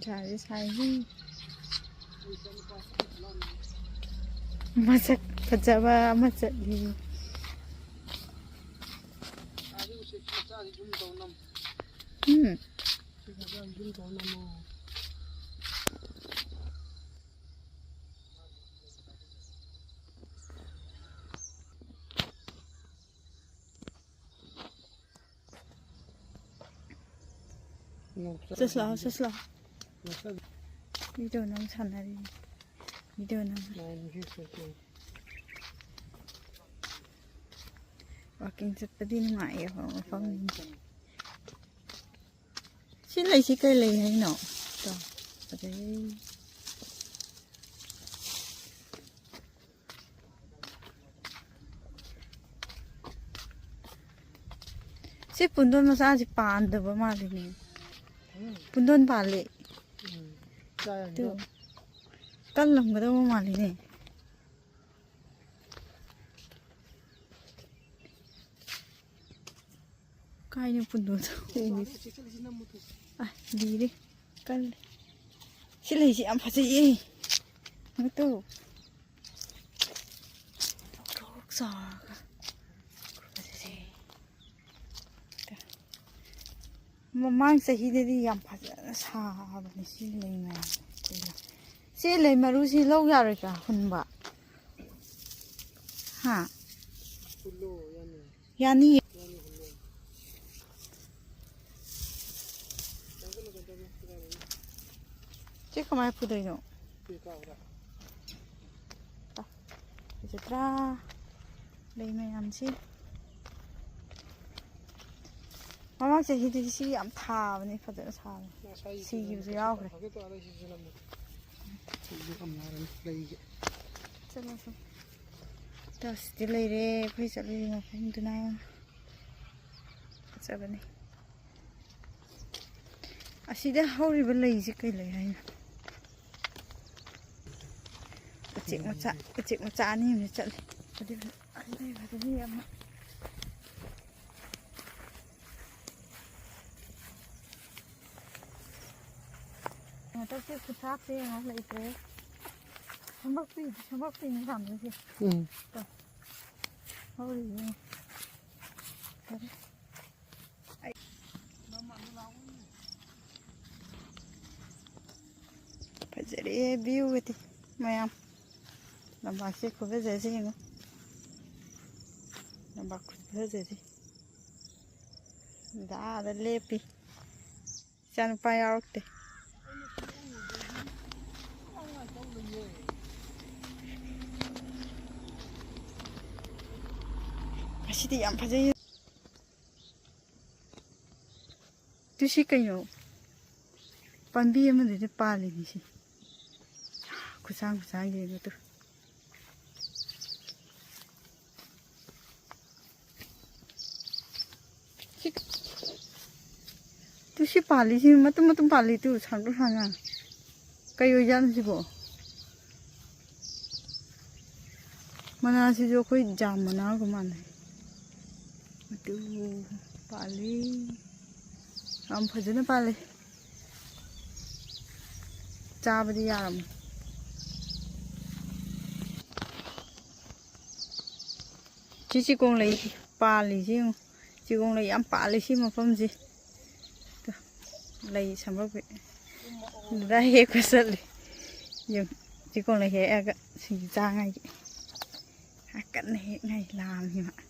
ꯅꯨꯡꯁꯥꯁꯦ ꯁꯥꯏꯍꯦ ꯃꯁꯛ ꯐꯖꯕ ꯑꯃ ꯆꯠꯂꯤ Just slow. Video nang sanari. Video nang. Walking sa padi nungai ako mafam. Sila si kay lay hay no. To. Padi. Si pundon masa si panda ba mali ni. Pundon pali. Tuh. Kalam gada mo mali ni. Kaya pundon. Ah, diri. Kal. Sila si am pasi eh. Itu. Roksa. Mamang sahidadi yam fazana sabani si lay ma si lay maru si log yare ka hunba ha yani che kamay pudai no jatra lay ma yam si Mama said he did see I'm tired and for the time. See you the hour. That's the lady, please. I'm leaving a phone tonight. 7. I see the horrible lazy killing. Take my time. Tôi sẽ cứ tháp xe nó lại thế. Không bác phi nó làm cái gì? Thôi đi. Phải dễ đi view thì mày em. Làm bạc sẽ có cái gì nữa. Làm bạc có cái gì. Đã lép đi. Chẳng phải áo thế. Masih yang pakai tu sih kayu panbi yang mana dia pali ni sih kusang je gitu tu sih pali sih macam pali tu sangat sangat kayu jangan sih bo mana sih jo koi jam mana aku mana Aduh, pali, am fazana pali, cah badi yaram. Cici kong lay pali sih, cici kong lay am pali sih macam sih, tuh lay sama be, dah he kesal, yung cici kong lay he agak sih jangan, akan he ngai lam ni mak.